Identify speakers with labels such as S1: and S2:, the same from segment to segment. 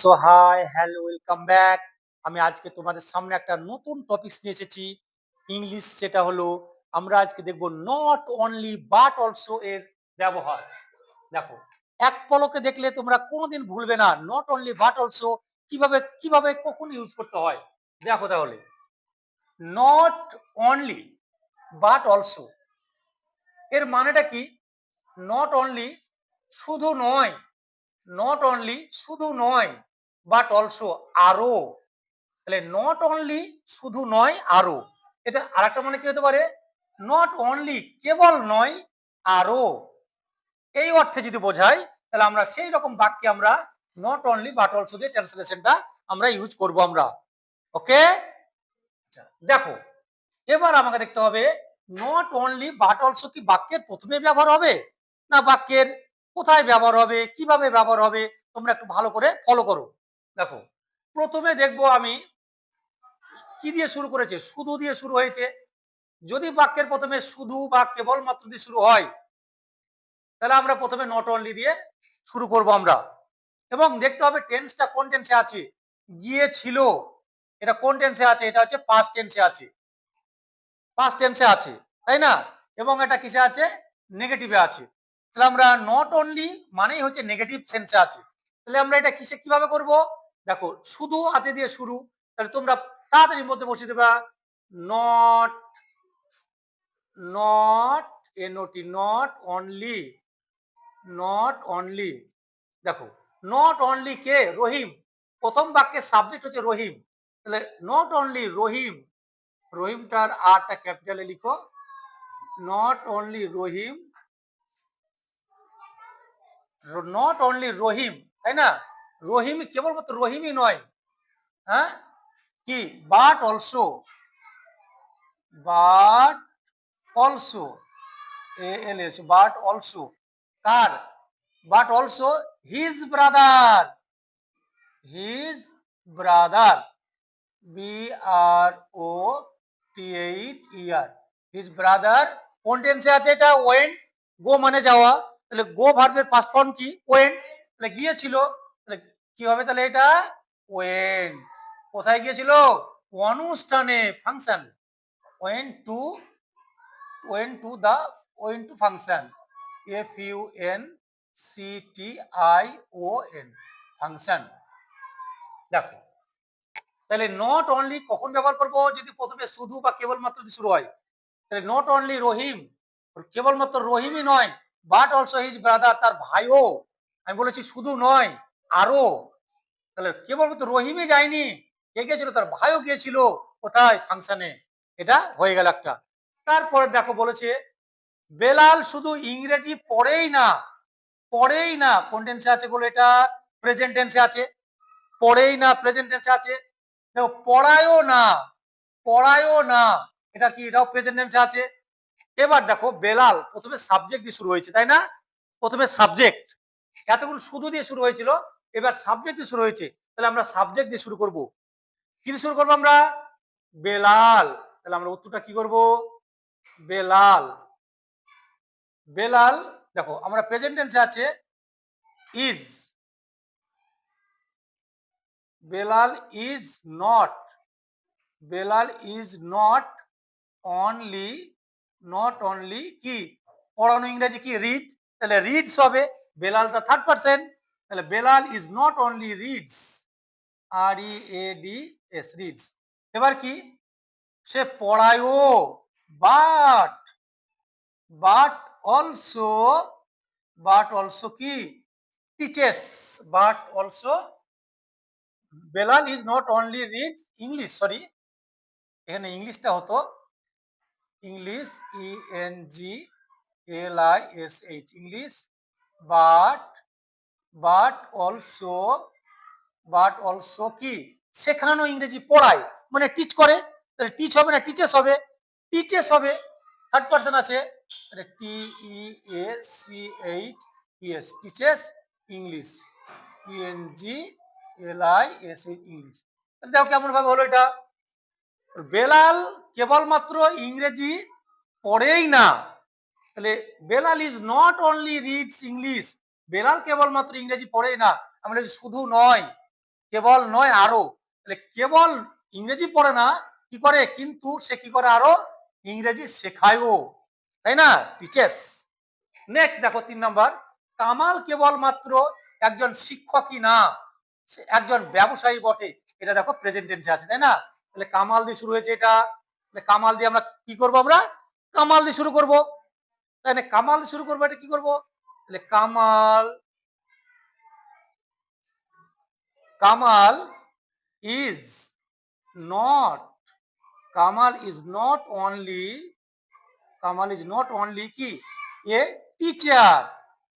S1: So hi hello welcome back. আমি আজকে তোমাদের সামনে একটা নতুন টপিকস নিয়ে এসেছি ইংলিশ, সেটা হলো আমরা আজকে দেখব নট অনলি বাট অলসো এর ব্যবহার। দেখো, এক পলকে দেখলে তোমরা কোনোদিন ভুলবে না নট অনলি বাট অলসো কিভাবে কিভাবে কখন ইউজ করতে হয়। দেখো তাহলে, নট অনলি বাট অলসো এর মানেটা কি? নট অনলি শুধু নয়, নট অনলি শুধু নয়, বাট অলসো আরো। তাহলে নট অনলি শুধু নয় আরো, এটা আরেকটা মানে কি হতে পারে? নট অনলি কেবল নয়, আরো। এই অর্থে যদি বোঝাই তাহলে আমরা সেই রকম বাক্যে আমরা নট অনলি বাট অলসো দিয়ে ট্রান্সলেশনটা আমরা ইউজ করব আমরা। ওকে, দেখো এবার আমাকে দেখতে হবে নট অনলি বাট অলসো কি বাক্যের প্রথমে ব্যবহার হবে না বাক্যের কোথায় ব্যবহার হবে, কিভাবে ব্যবহার হবে, তোমরা একটু ভালো করে ফলো করো। দেখো, প্রথমে দেখবো আমি কি দিয়ে শুরু করেছে, শুধু দিয়ে শুরু হয়েছে। যদি বাক্যের প্রথমে শুধু বা কেবলমাত্র দিয়ে শুরু হয় তাহলে আমরা প্রথমে নট অনলি দিয়ে শুরু করব আমরা। এবং দেখতে হবে টেন্সটা কোন টেন্সে আছে। গিয়েছিল, এটা কোন টেন্সে আছে? এটা হচ্ছে পাস্ট টেন্সে আছে, পাস্ট টেন্সে আছে, তাই না? এবং এটা কিসে আছে? নেগেটিভে আছে। তাহলে আমরা নট অনলি মানেই হচ্ছে নেগেটিভ সেন্সে আছে। তাহলে আমরা এটা কিসে কিভাবে করব? দেখো, শুধু আছে দিয়ে শুরু, তাহলে তোমরা তাড়াতাড়ি মধ্যে বসিয়ে দেবা not, not NOT, not only, not only. দেখো, নট অনলি কে? রহিম। প্রথম বাক্যের সাবজেক্ট হচ্ছে রহিম, তাহলে নট অনলি রহিম, রহিমটার আরটা ক্যাপিটালে লিখো। Not only Rahim, not only Rahim, তাই না? রহিম কেবলমাত্র রহিমই নয়, হ্যাঁ, কি but also, but also, ALS, but also কার? But also his brother, his brother, B R O T H E R, his brother. কোন টেন্সে আছে এটা? ওয়েন্ট, গো মানে যাওয়া, তাহলে গো ভার্বের পাস্ট ফর্ম কি? ওয়েন্ট। তাহলে গিয়েছিল, তাহলে কি হবে? তাহলে এটা ওয়েন্ট। কোথায় গিয়েছিল? অনুষ্ঠানে, function. Went to, went to the, went to function, F U N C T I O N, function. দেখো, তাহলে নট অনলি কখন ব্যবহার করব? যদি প্রথমে শুধু বা কেবলমাত্র দিয়ে শুরু হয়। তাহলে নট অনলি রহিম, কেবলমাত্র রহিমই নয়, বাট অলসো হিজ ব্রাদার, তার ভাইও। আমি বলেছি শুধু নয়, আরো। তাহলে কেবলমাত্র রহিমই যায়নি, কে গিয়েছিল? তার ভাইও গিয়েছিল। কোথায়? ফাংশনে। এটা হয়ে গেল একটা। তারপরে দেখো বলেছে বেলাল শুধু ইংরেজি পড়েই না, পড়েই না কোন টেন্সে আছে বলে? এটা প্রেজেন্ট টেন্সে আছে। পড়েই না প্রেজেন্ট টেন্সে আছে। দেখো, পড়ায়ও না, পড়ায়ও না, এটা কি? এটাও প্রেজেন্ট টেন্সে আছে। এবার দেখো, বেলাল প্রথমে সাবজেক্ট দিয়ে শুরু হয়েছে, তাই না? প্রথমে সাবজেক্ট, এতক্ষণ শুধু দিয়ে শুরু হয়েছিল, এবার সাবজেক্ট দিয়ে শুরু হয়েছে। তাহলে আমরা সাবজেক্ট দিয়ে শুরু করব। কি দিয়ে শুরু করবো আমরা? বেলাল। তাহলে আমরা উত্তরটা কি করব? বেলাল, বেলাল। দেখো, আমরা প্রেজেন্ট টেন্সে আছে is, Belal is not, Belal is not only, not only কি পড়ানো? ইংরেজি কি? রিড। তাহলে রিডস হবে, বেলালটা থার্ড পারসন, তাহলে Belal is not only reads, R E A D S, reads. এবার কি? সে পড়ায়ও, but, but also, but also কি? Teaches, but also, Belal is not only reads English, sorry এখানে ইংলিশটা হতো English, E N G L I S H, English. But, but also, but also কি? শেখানো, ইংরেজি পড়ায় মানে টিচ করে, তাহলে টিচ হবে না টিচেস হবে? টিচেস হবে, থার্ড পারসন আছে, T E A C H E S, teaches English, E N G L I S H, English. দেখো কেমন ভাবে হলো এটা। বেলাল কেবলমাত্র ইংরেজি পড়েই না, তাহলে Belal is not only reads English, Belal কেবলমাত্র ইংরেজি পড়েই না, আমরা শুধু নয়, কেবল নয় আরো, তাহলে কেবল ইংরেজি পড়ে না, কি করে, কিন্তু সে কি করে আরো ইংরেজি শেখায়ও, তাই না, টিচেস। নেক্সট দেখো 3 নাম্বার, কামাল কেবলমাত্র একজন শিক্ষকই না, সে একজন ব্যবসায়ী বটে। এটা দেখো প্রেজেন্ট টেন্সে আছে, তাই না? তাহলে কামাল দিয়ে শুরু হয়েছে এটা, তাহলে কামাল দিয়ে আমরা কি করব, আমরা কামাল দিয়ে শুরু করব, তাই না? কামাল দিয়ে শুরু করবো, এটা কি করব, তাহলে Kamal, Kamal is not, Kamal is not only, Kamal is not only কি, a teacher,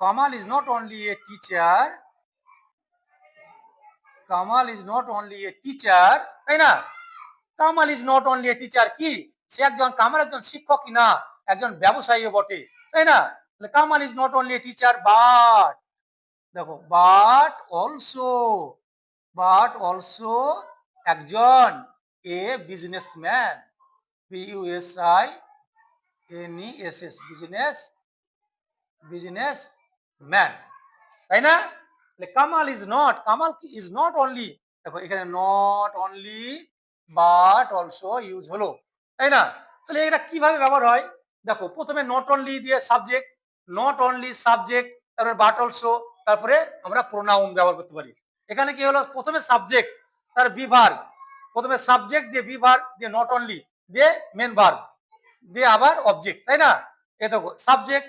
S1: Kamal is not only a teacher, Kamal is not only a teacher, তাই না? Kamal is not only a teacher কি, সে একজন, কামাল একজন শিক্ষকই না, একজন ব্যবসায়ীও বটে, তাই না? তাহলে Kamal is not only a teacher but, দেখো বাট অলসো, বাট অলসো একজন a businessman, BUSINESS, business, business man, তাই না? Kamal is not, Kamal is not only, দেখো এখানে not only but also use হলো, তাই না? তাহলে এটা কিভাবে ব্যবহার হয়, দেখো প্রথমে নট অনলি দিয়ে সাবজেক্ট, নট অনলি সাবজেক্ট, তারপরে বাট অলসো, তারপরে আমরা প্রোনাউন ব্যবহার করতে পারি। এখানে কি হলো, প্রথমে সাবজেক্ট, তার বিভার্ব, প্রথমে সাবজেক্ট দিয়ে বিভার্ব দিয়ে নট অনলি দিয়ে মেন ভার্ব দিয়ে আবার অবজেক্ট, তাই না? এ দেখো সাবজেক্ট,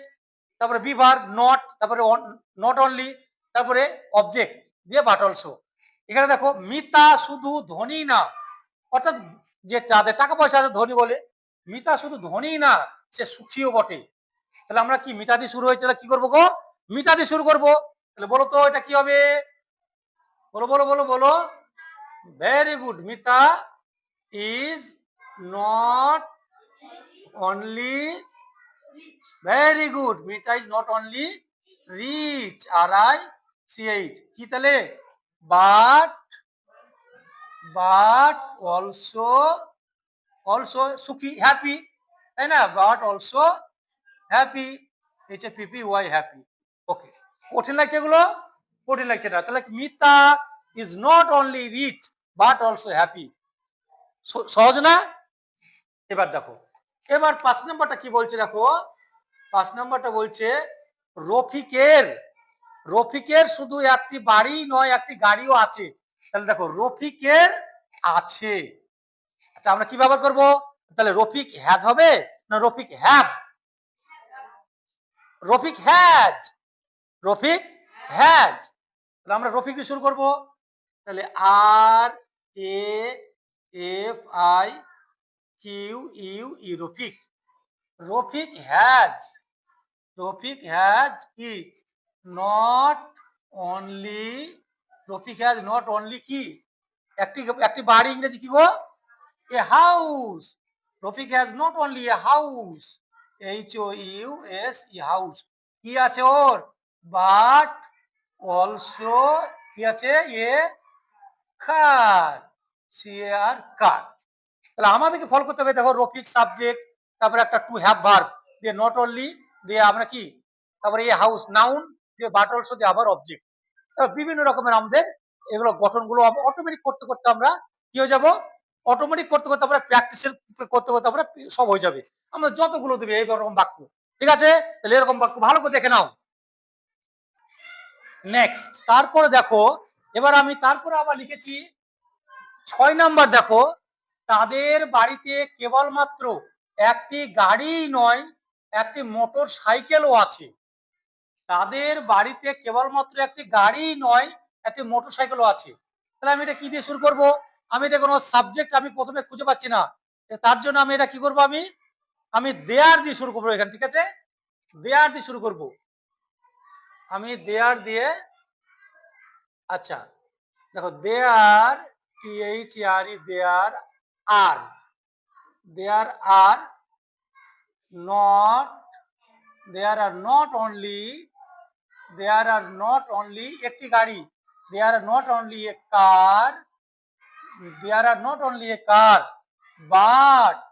S1: তারপরে বিভার্ব নট, তারপরে নট অনলি, তারপরে অবজেক্ট দিয়ে বাট অলসো। এখানে দেখো মিতা শুধু ধনী না, অর্থাৎ যে যাদের টাকা পয়সা আছে ধনী বলে, মিতা শুধু ধনী না, সে সুখীও বটে। তাহলে আমরা কি, মিতা দিয়ে শুরু হয়েছে, কি করবো গো, মিতা দিয়ে শুরু করবো, তাহলে বলো তো এটা কি হবে, বলো বলো বলো বলো, very good, Mita is not only, very good, Mita is not only rich, RICH কি, তাহলে বাট, বাট অলসো, অলসো সুখী, হ্যাপি, তাই না, but also happy, HAPPY happy. Okay, কঠিন লাগছে এগুলো, কঠিন লাগছে না, তাহলে Mita is not only rich but also happy, সহজ না? এবার দেখো, এবার 5 নাম্বারটা কি বলছে, দেখো 5 নাম্বারটা বলছে রফিকের, রফিকের শুধু একটি বাড়ি নয়, একটি গাড়িও আছে। তাহলে দেখো রফিকের আছে, আচ্ছা আমরা কি ব্যবহার করব, তাহলে রফিক হ্যাজ হবে না Rafique have, Rafique has, Rafique has, তাহলে আমরা রফিক দিয়ে শুরু করব, তাহলে RAFIQUE Rafique, Rafique has, Rafique has কি, not only, Rafique has not only কি, একটি, একটি বাড়ি, ইংরেজি কি গো, a house, Rafique has not only a house, HOUSE house, কি আছে ওর, বাট অলসো কি আছে, এ কার, CAR কার। তাহলে আমাদেরকে ফলো করতে হবে, দেখো রফিক সাবজেক্ট, তারপরে একটা টু হ্যাভ ভার্ব দিয়ে নট অনলি দিয়ে আমরা কি, তারপরে এই হাউস নাউন দিয়ে বাট অলসো দিয়ে আবার অবজেক্ট, বিভিন্ন রকমের আমাদের এগুলো গঠনগুলো অটোমেটিক করতে করতে আমরা কি হয়ে যাব, অটোমেটিক করতে করতে আমরা প্র্যাকটিসের করতে করতে আমরা সব হয়ে যাবে, আমরা যতগুলো দেবে এইরকম বাক্য, ঠিক আছে? তাহলে এরকম বাক্য ভালো করে দেখে নাও। নেক্সট, তারপরে দেখো, এবার আমি তারপরে আবার লিখেছি 6 নাম্বার, দেখো তাদের বাড়িতে কেবলমাত্র একটি গাড়ি নয়, একটি মোটর সাইকেলও আছে, তাদের বাড়িতে কেবলমাত্র একটি গাড়ি নয়, একটি মোটর সাইকেলও আছে। তাহলে আমি এটা কি দিয়ে শুরু করব, আমি এটা কোনো সাবজেক্ট আমি প্রথমে খুঁজে পাচ্ছি না, তার জন্য আমি এটা কি করব, আমি দেয়ার দিয়ে শুরু করবো এখানে, ঠিক আছে, দেয়ার দিয়ে শুরু করব, আমি দেয়ার দিয়ে, আচ্ছা দেখো there, THERE there are, there are not, there are not only, there are not only একটি গাড়ি, there are not only a car, there are not only a car, but,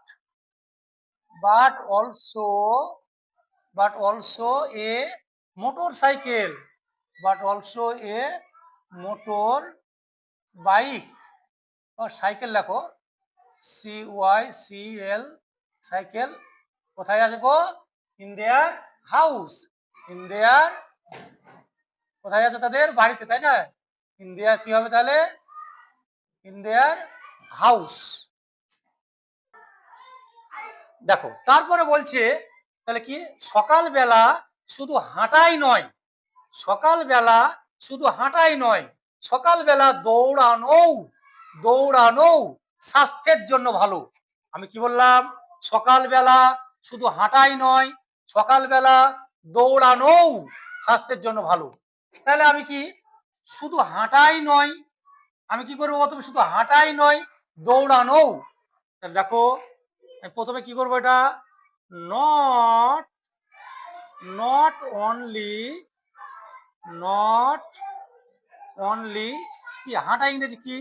S1: but also, but also a motor cycle, but also a motor bike ও cycle লেখো, CYCL, cycle. কোথায় আছে গো? In their house. In their, কোথায় আছে তাদের? বাড়িতে, তাই না? ইন দেয়ার কি হবে তাহলে? In their house. দেখো তারপরে বলছে তাহলে কি, সকালবেলা শুধু হাঁটাই নয়, সকালবেলা শুধু হাঁটাই নয়, সকালবেলা দৌড়ানো, দৌড়ানো স্বাস্থ্যের জন্য ভালো। আমি কি বললাম? সকালবেলা শুধু হাঁটাই নয়, সকালবেলা দৌড়ানো স্বাস্থ্যের জন্য ভালো। তাহলে আমি কি, শুধু হাঁটাই নয়, আমি কি করবো? তুমি শুধু হাঁটাই নয়, দৌড়ানো। তাহলে দেখো প্রথমে কি করবো, এটা not, not only, not only কি, হাঁটা ইংরেজি কি?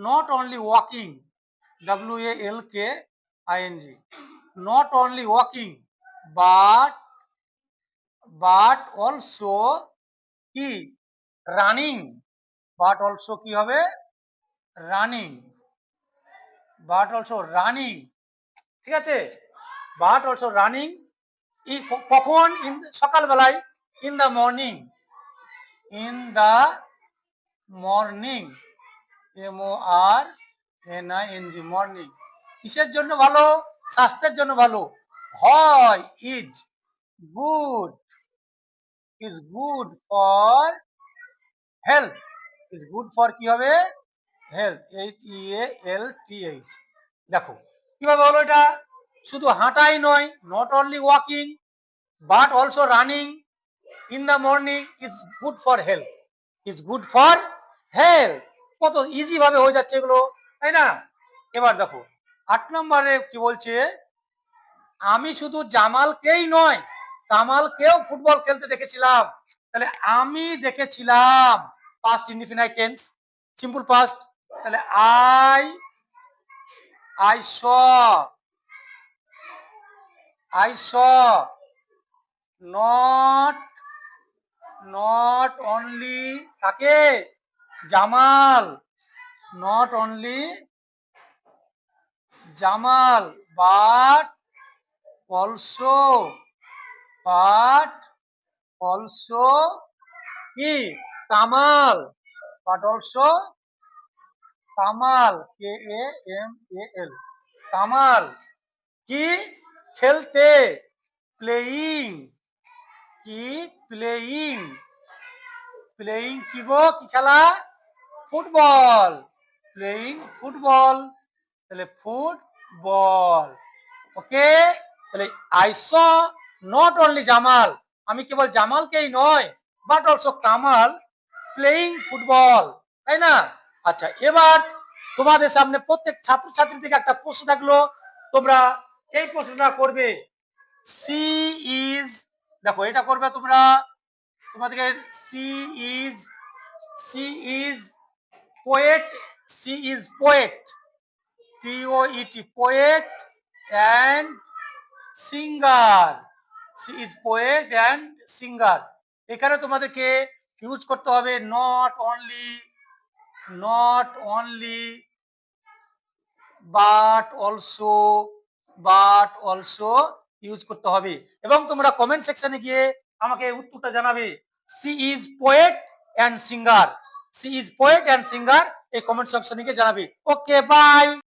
S1: Not only walking, WALKING, not only walking but also কি, রানিং, বাট অলসো কি হবে? রানিং, বাট অলসো রানিং, ঠিক আছে? বাট অলসো রানিং, কখন? সকালবেলায়, in the morning, in the morning, MORNING, morning. কিসের জন্য ভালো? স্বাস্থ্যের জন্য ভালো হয়। Is good, is good for health, is good for কি হবে? Health, HEALTH। দেখো কিভাবে হলো এটা? শুধু হাঁটাই নয়, not only walking but also running in the morning, is good for health, is good for health. কত ইজি ভাবে হয়ে যাচ্ছে এগুলো, তাই না? এবার দেখো 8 নম্বরে কি বলছে, আমি শুধু জামালকেই নয়, কামালকেও ফুটবল খেলতে দেখেছিলাম। তাহলে আমি দেখেছিলাম, past indefinite tense, simple past. তাহলে I saw, I saw, not, not only কাকে? Jamal, not only Jamal but also, but also কি, Kamal, but also Kamal, KAMAL, Kamal কি, খেলতে, প্লেয়িং, কি, প্লেয়িং, প্লেয়িং কি গো, কি খেলা? ফুটবল, প্লেয়িং ফুটবল, তাহলে ফুটবল। ওকে, তাহলে I saw not only Jamal, আমি কেবল জামালকেই নয়, but also Kamal playing football, তাই না? আচ্ছা, এবার তোমাদের সামনে প্রত্যেক ছাত্রছাত্রী থেকে একটা প্রশ্ন থাকলো, তোমরা এই প্রশ্নটা করবে। সি ইজ, দেখো এটা করবে তোমরা, তোমাদেরকে she is, she is poet, she is poet, POET, poet and singer, she is poet and singer. এখানে তোমাদেরকে ইউজ করতে হবে not only, not only but also, but also use করতে হবে। এবং তোমরা কমেন্ট সেকশনে গিয়ে আমাকে উত্তরটা জানাবে। She is poet and singer, she is poet and singer, এই কমেন্ট সেকশনে গিয়ে জানাবে। Okay, by.